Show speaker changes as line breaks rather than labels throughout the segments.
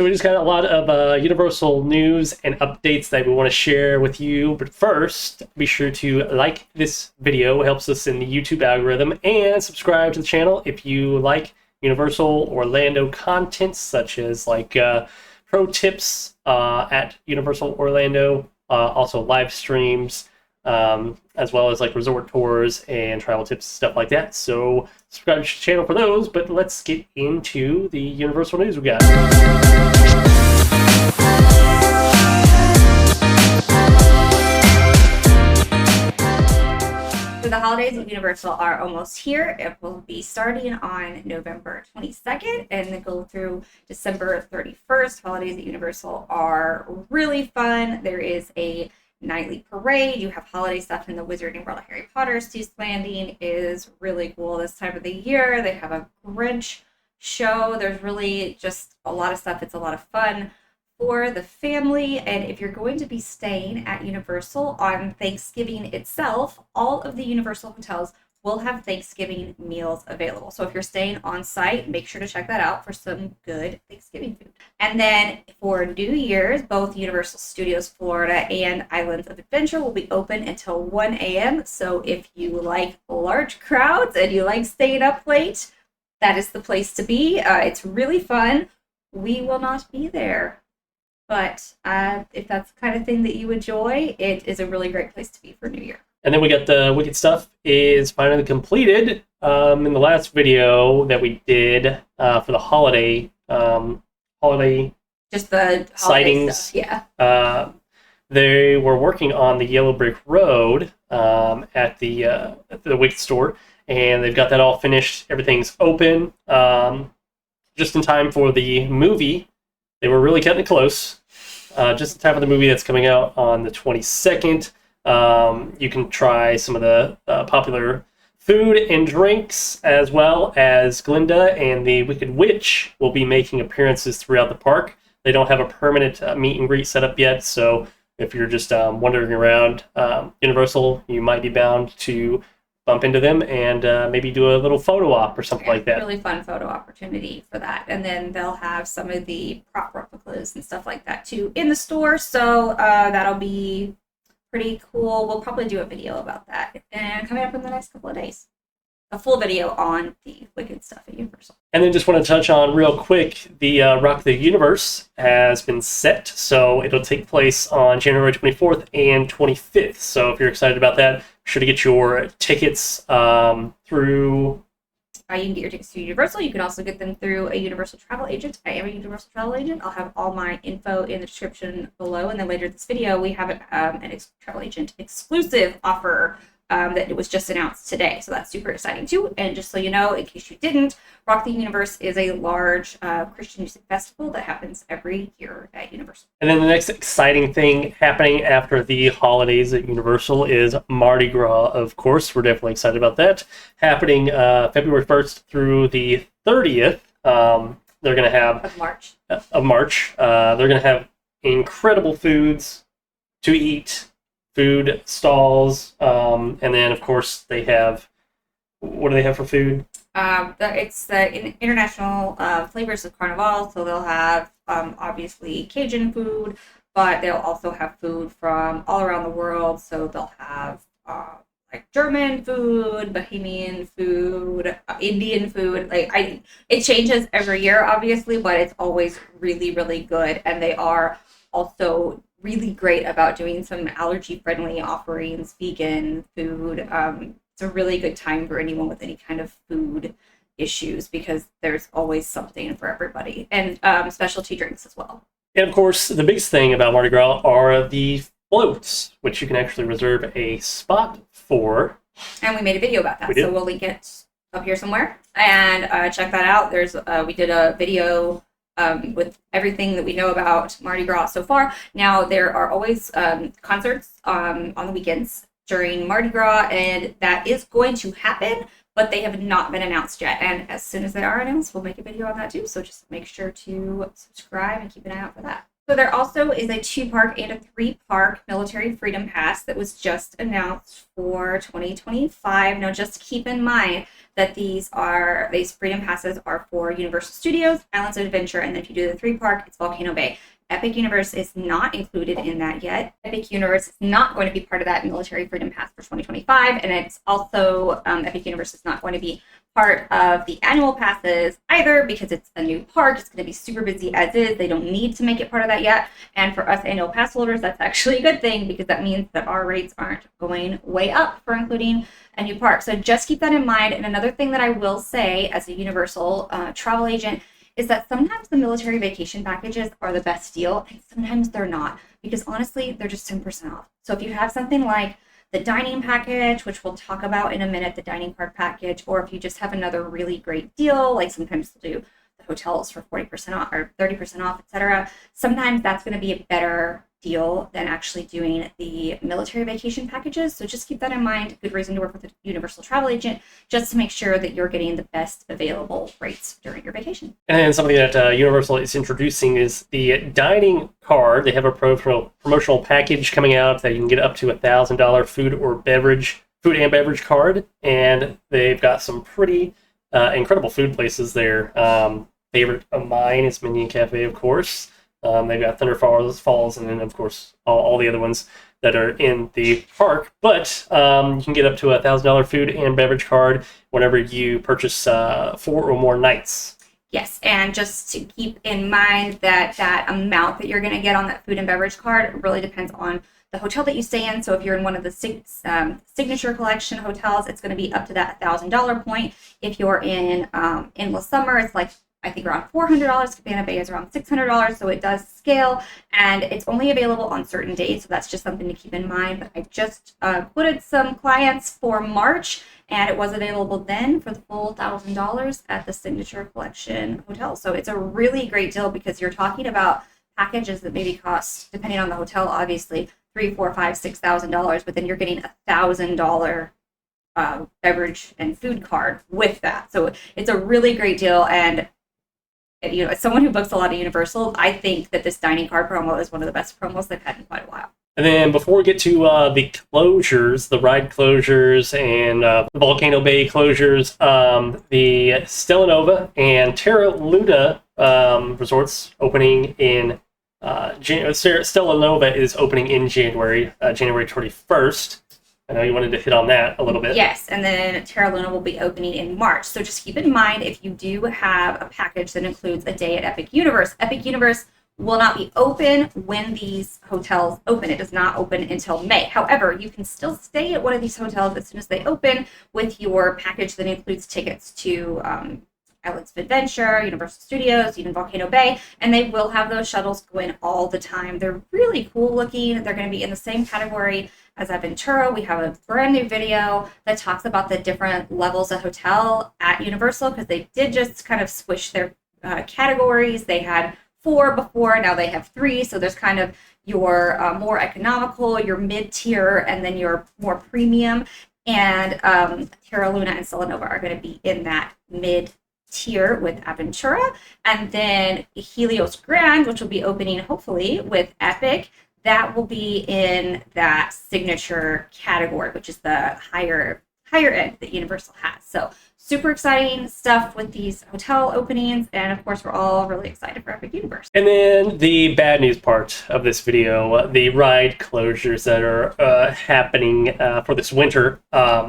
So we just got a lot of Universal news and updates that we want to share with you. But first, be sure to like this video. It helps us in the YouTube algorithm. And subscribe to the channel if you like Universal Orlando content, such as like pro tips at Universal Orlando, also live streams, as well as like resort tours and travel tips, stuff like that. So subscribe to the channel for those, but let's get into the Universal news we got.
So the holidays at Universal are almost here. It will be starting on November 22nd and then go through December 31st. Holidays at Universal are really fun. There is a nightly parade. You have holiday stuff in the Wizarding World of Harry Potter. Steve's Landing is really cool this time of the year. They have a Grinch show. There's really just a lot of stuff. It's a lot of fun for the family. And if you're going to be staying at Universal on Thanksgiving itself, all of the Universal hotels will have Thanksgiving meals available. So if you're staying on site, make sure to check that out for some good Thanksgiving food. And then for New Year's, both Universal Studios Florida and Islands of Adventure will be open until 1 a.m. So if you like large crowds and you like staying up late, that is the place to be. It's really fun. We will not be there. But if that's the kind of thing that you enjoy, it is a really great place to be for New Year.
And then we got the Wicked stuff is finally completed. In the last video that we did for the holiday
just the
sightings
stuff, yeah.
They were working on the Yellow Brick Road at the Wicked store, and they've got that all finished. Everything's open, just in time for the movie. They were really cutting it close. Just in time for the movie that's coming out on the 22nd. You can try some of the popular food and drinks, as well as Glinda and the Wicked Witch will be making appearances throughout the park. They don't have a permanent meet and greet set up yet, so if you're just wandering around Universal, you might be bound to bump into them and maybe do a little photo op or something like that.
Really fun photo opportunity for that. And then they'll have some of the prop replicas and stuff like that too in the store, so that'll be pretty cool. We'll probably do a video about that and coming up in the next couple of days. A full video on the Wicked stuff at Universal.
And then just want to touch on real quick, the Rock the Universe has been set, so it'll take place on January 24th and 25th. So if you're excited about that, be sure to get your tickets through...
You can get your tickets through Universal. You can also get them through a Universal travel agent. I am a Universal travel agent. I'll have all my info in the description below. And then later in this video, we have an travel agent exclusive offer that it was just announced today. So that's super exciting too. And just so you know, in case you didn't, Rock the Universe is a large Christian music festival that happens every year at Universal.
And then the next exciting thing happening after the holidays at Universal is Mardi Gras, of course. We're definitely excited about that. Happening February 1st through the 30th. They're going to have... Of March. They're going to have incredible foods to eat, food stalls, and then, of course, they have... What do they have for food?
It's the international flavors of Carnival, so they'll have obviously Cajun food, but they'll also have food from all around the world. So they'll have like German food, Bohemian food, Indian food. It changes every year, obviously, but it's always really, really good. And they are also really great about doing some allergy-friendly offerings, vegan food. It's a really good time for anyone with any kind of food issues because there's always something for everybody, and specialty drinks as well.
And of course, the biggest thing about Mardi Gras are the floats, which you can actually reserve a spot for.
And we made a video about that, so we'll link it up here somewhere. And check that out. There's we did a video with everything that we know about Mardi Gras so far. Now, there are always concerts on the weekends during Mardi Gras, and that is going to happen, but they have not been announced yet. And as soon as they are announced, we'll make a video on that too. So just make sure to subscribe and keep an eye out for that. So there also is a 2-park and a 3-park military freedom pass that was just announced for 2025. Now, just keep in mind that these freedom passes are for Universal Studios, Islands of Adventure, and then if you do the 3-park, it's Volcano Bay. Epic Universe is not included in that yet. Epic Universe is not going to be part of that military freedom pass for 2025, and it's also Epic Universe is not going to be part of the annual passes either because it's a new park. It's going to be super busy as is. They don't need to make it part of that yet. And for us annual pass holders, that's actually a good thing because that means that our rates aren't going way up for including a new park. So just keep that in mind. And another thing that I will say as a Universal travel agent is that sometimes the military vacation packages are the best deal and sometimes they're not because honestly, they're just 10% off. So if you have something like the dining package, which we'll talk about in a minute, the dining card package, or if you just have another really great deal, like sometimes they'll do the hotels for 40% off or 30% off, etc. Sometimes that's going to be a better deal than actually doing the military vacation packages. So just keep that in mind. Good reason to work with a Universal travel agent just to make sure that you're getting the best available rates during your vacation.
And then something that Universal is introducing is the dining card. They have a promotional package coming out that you can get up to $1,000 food and beverage card, and they've got some pretty incredible food places there. Favorite of mine is Minion Cafe, of course. They've got Thunder Falls, and then, of course, all the other ones that are in the park. But you can get up to $1,000 food and beverage card whenever you purchase 4 or more nights.
Yes, and just to keep in mind that that amount that you're going to get on that food and beverage card really depends on the hotel that you stay in. So if you're in one of the Signature Collection hotels, it's going to be up to that $1,000 point. If you're in Endless Summer, it's like I think around $400. Cabana Bay is around $600, so it does scale, and it's only available on certain days, so that's just something to keep in mind. But I just quoted some clients for March, and it was available then for the full $1,000 at the Signature Collection Hotel. So it's a really great deal because you're talking about packages that maybe cost, depending on the hotel, obviously, $3,000, $4,000, $5,000, $6,000, but then you're getting $1,000 beverage and food card with that. So it's a really great deal, and you know, as someone who books a lot of Universal, I think that this dining card promo is one of the best promos they've had in quite a while.
And then before we get to the closures, the ride closures and the Volcano Bay closures, the Stella Nova and Terra Luna resorts opening in Stella Nova is opening in January 21st. I know you wanted to hit on that a little bit.
Yes, and then Terra Luna will be opening in March. So just keep in mind, if you do have a package that includes a day at Epic Universe will not be open when these hotels open. It does not open until May. However, you can still stay at one of these hotels as soon as they open with your package that includes tickets to Islands of Adventure, Universal Studios, even Volcano Bay, and they will have those shuttles going all the time. They're really cool looking. They're going to be in the same category as Aventura. We have a brand new video that talks about the different levels of hotel at Universal because they did just kind of switch their categories. They had 4 before, now they have 3. So there's kind of your more economical, your mid-tier, and then your more premium. And Terra Luna and Stella Nova are going to be in that mid-tier with Aventura. And then Helios Grand, which will be opening hopefully with Epic, that will be in that signature category, which is the higher end that Universal has. So super exciting stuff with these hotel openings, and of course we're all really excited for Epic Universe.
And then the bad news part of this video, the ride closures that are happening for this winter.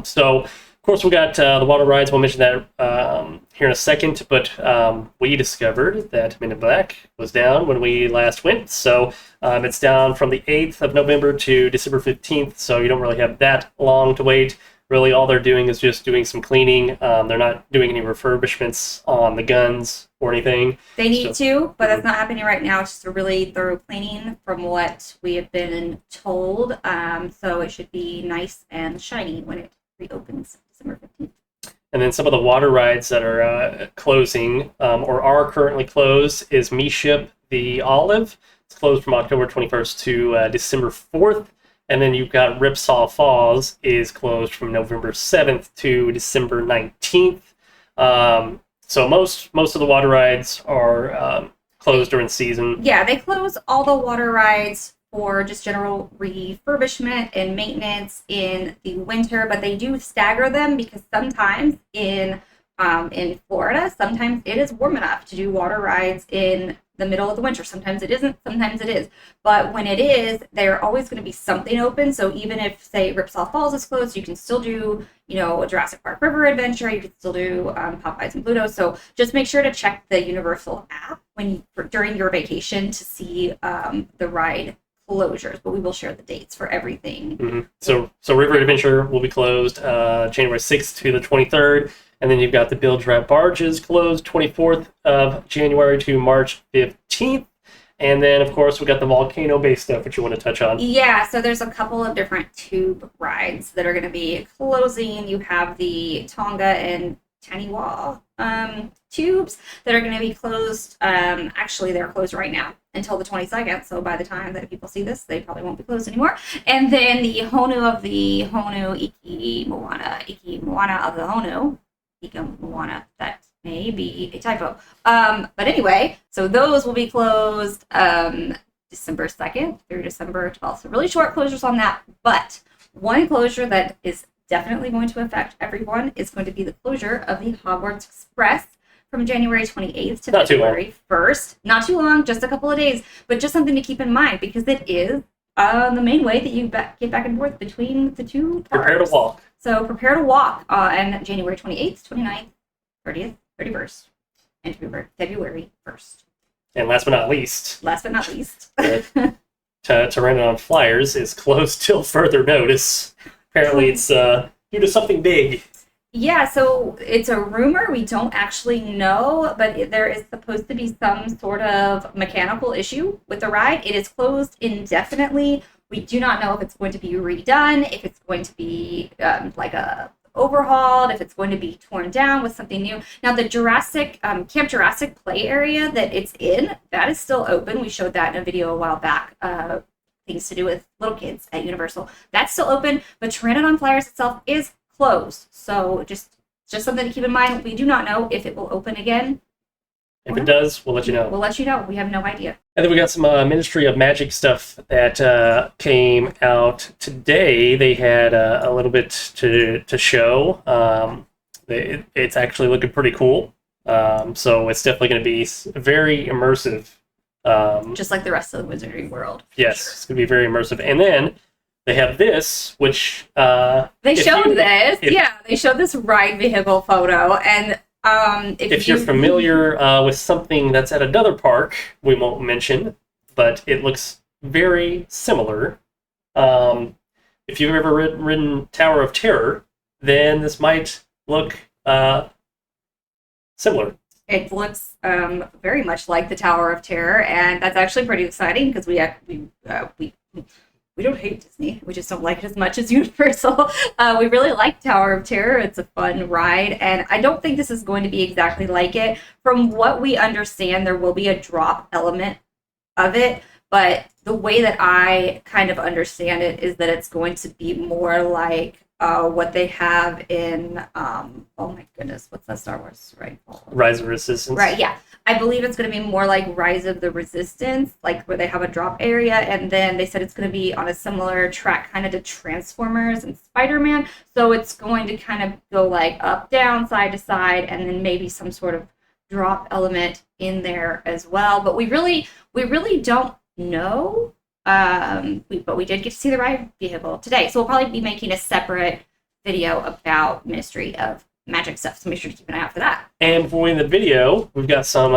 So of course we got the water rides. We'll mention that here in a second, but we discovered that Men in Black was down when we last went. So it's down from the 8th of November to December 15th, so you don't really have that long to wait. Really, all they're doing is just doing some cleaning. They're not doing any refurbishments on the guns or anything.
They need to, but that's not happening right now. It's just a really thorough cleaning from what we have been told. So it should be nice and shiny when it reopens December 15th.
And then some of the water rides that are closing or are currently closed is Me Ship the Olive. It's closed from October 21st to December 4th. And then you've got Ripsaw Falls is closed from November 7th to December 19th. So most of the water rides are closed during season.
Yeah, they close all the water rides for just general refurbishment and maintenance in the winter, but they do stagger them because sometimes in Florida, sometimes it is warm enough to do water rides in the middle of the winter. Sometimes it isn't, sometimes it is. But when it is, they're always going to be something open. So even if, say, Ripsaw Falls is closed, you can still do, a Jurassic Park River Adventure. You can still do Popeyes and Pluto. So just make sure to check the Universal app during your vacation to see the ride closures. But we will share the dates for everything.
Mm-hmm. So River Adventure will be closed January 6th to the 23rd. And then you've got the Bilge Rat Barges closed 24th of January to March 15th. And then, of course, we got the volcano-based stuff, which you want to touch on.
Yeah, so there's a couple of different tube rides that are going to be closing. You have the Tonga and Taniwa tubes that are going to be closed. Actually, they're closed right now until the 22nd. So by the time that people see this, they probably won't be closed anymore. And then the Honu of the Honu Iki Moana of the Honu. Moana, that may be a typo. But anyway, so those will be closed December 2nd through December 12th. So really short closures on that. But one closure that is definitely going to affect everyone is going to be the closure of the Hogwarts Express from January 28th to February 1st. Not too long, just a couple of days, but just something to keep in mind because it is the main way that you get back and forth between the two parks.
Prepare to walk.
So prepare to walk on January 28th, 29th, 30th, 31st, and February 1st.
And last but not least, Tyranodon Flyers is closed till further notice. Apparently it's due to something big.
Yeah, so it's a rumor. We don't actually know, but there is supposed to be some sort of mechanical issue with the ride. It is closed indefinitely. We do not know if it's going to be redone, if it's going to be overhauled, if it's going to be torn down with something new. Now, the Camp Jurassic play area that it's in, that is still open. We showed that in a video a while back. Things to do with little kids at Universal. That's still open, but Tyranodon Flyers itself is closed. So just something to keep in mind. We do not know if it will open again.
If it does, we'll let you know.
We'll let you know. We have no idea.
And then we got some Ministry of Magic stuff that came out today. They had a little bit to show. It's actually looking pretty cool. So it's definitely going to be very immersive.
Just like the rest of the Wizardry world.
Yes, it's going to be very immersive. And then they have this, which...
they showed this ride vehicle photo, and if you're
familiar with something that's at another park, we won't mention, but it looks very similar. If you've ever ridden Tower of Terror, then this might look similar.
It looks very much like the Tower of Terror, and that's actually pretty exciting because we don't hate Disney. We just don't like it as much as Universal. We really like Tower of Terror. It's a fun ride, and I don't think this is going to be exactly like it. From what we understand, there will be a drop element of it, but the way that I kind of understand it is that it's going to be more like what they have in, oh my goodness, what's that Star Wars ride called?
Rise of Resistance.
Right, yeah. I believe it's going to be more like Rise of the Resistance, like where they have a drop area, and then they said it's going to be on a similar track kind of to Transformers and Spider-Man, so it's going to kind of go like up, down, side to side, and then maybe some sort of drop element in there as well, but we really don't know. But we did get to see the ride vehicle today, so we'll probably be making a separate video about Ministry of Magic stuff, so make sure to keep an eye out for that.
And before we end the video, we've got some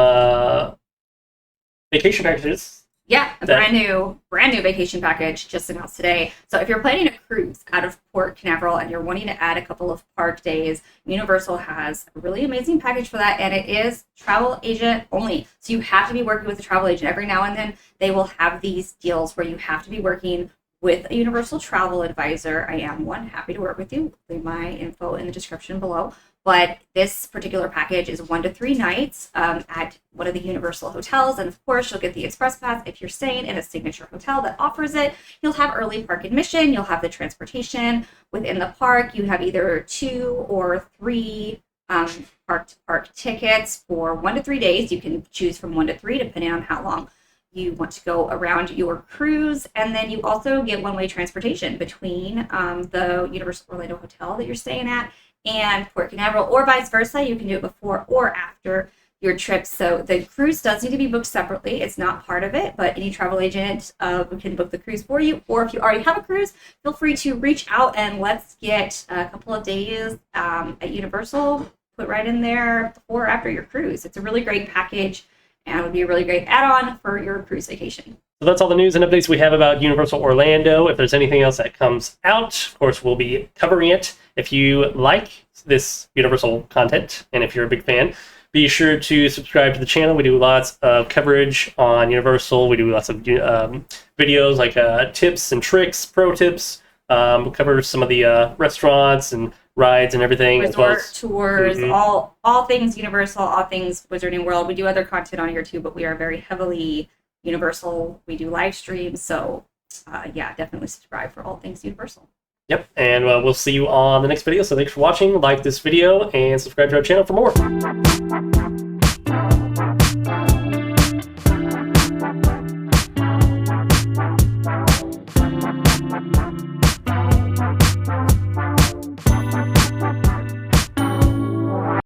vacation packages.
Yeah, a brand new vacation package just announced today. So if you're planning a cruise out of Port Canaveral and you're wanting to add a couple of park days, Universal has a really amazing package for that, and it is travel agent only. So you have to be working with a travel agent. Every now and then they will have these deals where you have to be working with a Universal travel advisor. I am one, happy to work with you. Leave my info in the description below. But this particular package is 1 to 3 nights at one of the Universal hotels. And of course, you'll get the express pass if you're staying in a signature hotel that offers it. You'll have early park admission. You'll have the transportation within the park. You have either 2 or 3 park-to-park tickets for 1 to 3 days. You can choose from 1 to 3 depending on how long you want to go around your cruise. And then you also get one-way transportation between the Universal Orlando Hotel that you're staying at and Port Canaveral, or vice versa. You can do it before or after your trip. So the cruise does need to be booked separately. It's not part of it, but any travel agent can book the cruise for you. Or if you already have a cruise, feel free to reach out and let's get a couple of days at Universal put right in there before or after your cruise. It's a really great package and it would be a really great add-on for your cruise vacation.
So that's all the news and updates we have about Universal Orlando. If there's anything else that comes out, of course, we'll be covering it. If you like this Universal content, and if you're a big fan, be sure to subscribe to the channel. We do lots of coverage on Universal. We do lots of videos like tips and tricks, pro tips. We cover some of the restaurants and rides and everything.
Resort
as well as,
tours, all things Universal, all things Wizarding World. We do other content on here too, but we are very heavily Universal. We do live streams, so yeah, definitely subscribe for all things Universal.
Yep, and we'll see you on the next video. So thanks for watching. Like this video and subscribe to our channel for more.